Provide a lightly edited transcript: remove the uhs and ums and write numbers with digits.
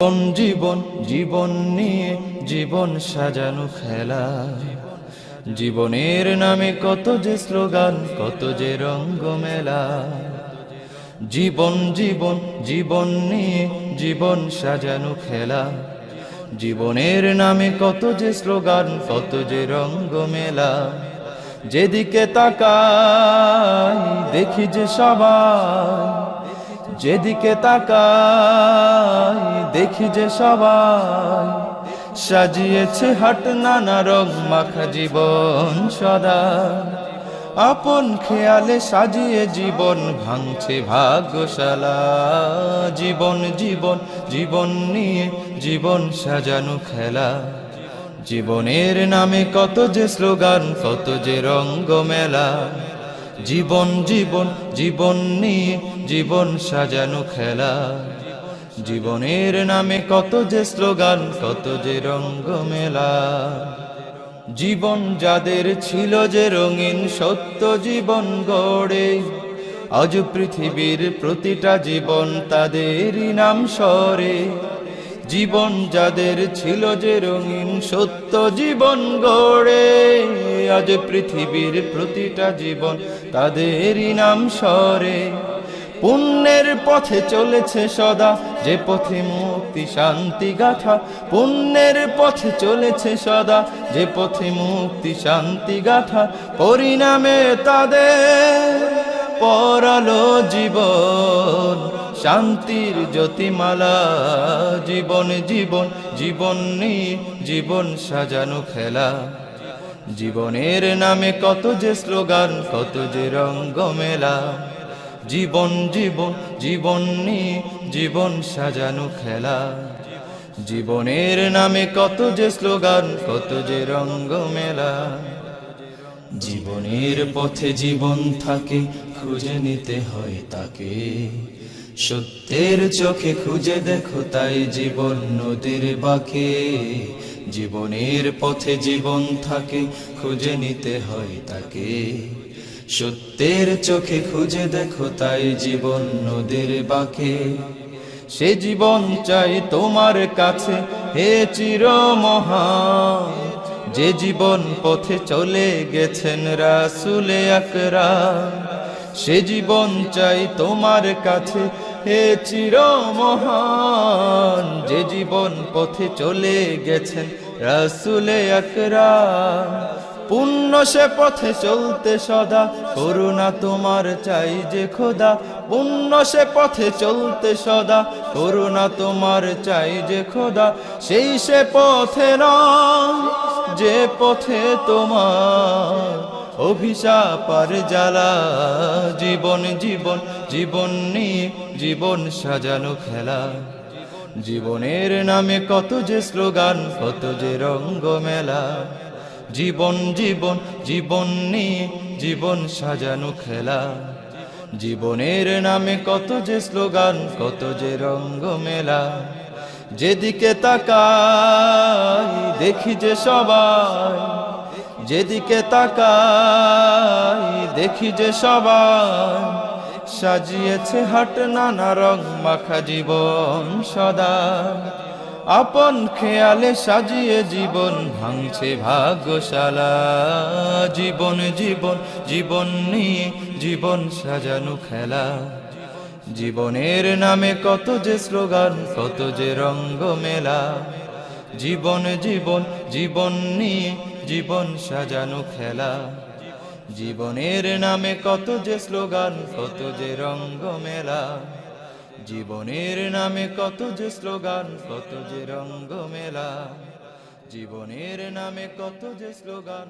জীবন জীবন নিয়ে জীবন সাজানো খেলা, জীবনের নামে কত যে স্লোগান, কত যে রঙ্গ মেলা। জীবন জীবন জীবন নিয়ে জীবন সাজানো খেলা, জীবনের নামে কত যে স্লোগান, কত যে রঙ্গ মেলা। যেদিকে তাকাই দেখি যে সবাই, যেদিকে তাকাই দেখি যে সবাই সাজিয়েছে হাট নানা রং মাখা জীবন সদা। আপন খেয়ালে সাজিয়ে জীবন ভাঙছে ভাগ্যশালা। জীবন জীবন জীবন নিয়ে জীবন সাজানো খেলা, জীবনের নামে কত যে স্লোগান, কত যে রঙ্গ মেলা। জীবন জীবন জীবন নিয়ে জীবন সাজানো খেলা, জীবনের নামে কত যে স্লোগান, কত যে রঙ্গ মেলা। জীবন যাদের ছিল যে রঙিন সত্য জীবন গড়ে, আজ পৃথিবীর প্রতিটা জীবন তাদেরই নাম স্মরে। জীবন যাদের ছিল যে রঙিন সত্য জীবন গড়ে, আজ পৃথিবীর প্রতিটা জীবন তাদেরই নাম স্মরে। পুণ্যের পথে চলেছে সদা, যে পথে মুক্তি শান্তি গাথা। পুণ্যের পথে চলেছে সদা, যে পথে মুক্তি শান্তি গাথা। পরিণামে তাদের পরালো জীবন শান্তির জ্যোতিমালা। জীবন জীবন জীবন নিয়ে জীবন সাজানো খেলা, জীবনের নামে কত যে স্লোগান, কত যে রঙ্গ মেলা। জীবন জীবন জীবন নিয়ে জীবন সাজানো খেলা, জীবনের নামে কত যে স্লোগান, কত যে রঙ্গ মেলা। জীবনের পথে জীবন থাকে, খুঁজে নিতে হয় তাকে। সত্যের চোখে খুঁজে দেখো তাই জীবন নদীর বাঁকে। জীবনের পথে জীবন থাকে, খুঁজে নিতে হয় তাকে। সত্যের চোখে খুঁজে দেখো তাই জীবন নদীর বাঁকে। সে জীবন চাই তোমার কাছে হে চির মহান, যে জীবন পথে চলে গেছেন রাসূলে আকরাম। সে জীবন চাই তোমার কাছে হে চির মহান, যে জীবন পথে চলে গেছেন রাসূলে আকরাম। পুণ্য সে পথে চলতে সদা, করুণা তোমার চাই যে খোদা। পুণ্য সে পথে চলতে সদা, করুণা তোমার চাই যে খোদা। সেই সে পথে নয় যে পথে তোমার অভিশাপ আর জ্বালা। জীবন জীবন জীবন নিয়ে জীবন সাজানো খেলা, জীবনের নামে কত যে স্লোগান, কত যে রঙ্গ মেলা। জীবন জীবন জীবন নিয়ে জীবন সাজানো খেলা, জীবনের নামে কত যে স্লোগান, কত যে রঙ্গ মেলা। যেদিকে তাকাই দেখি যে সবাই, যেদিকে তাকাই দেখি যে সবাই সাজিয়েছে হাট নানা রং মাখা জীবন সদা। আপন খেয়ালে সাজিয়ে জীবন ভাঙছে ভাগ্যশালা। জীবন জীবন জীবন নিয়ে জীবন সাজানো খেলা, জীবনের নামে কত যে স্লোগান, কত যে রঙ্গ মেলা। জীবন জীবন জীবন নিয়ে জীবন সাজানো খেলা, জীবনের নামে কত যে স্লোগান, কত যে রঙ্গ মেলা। জীবনের নামে কত যে স্লোগান, কত যে রঙ্গ মেলা। জীবনের নামে কত যে স্লোগান।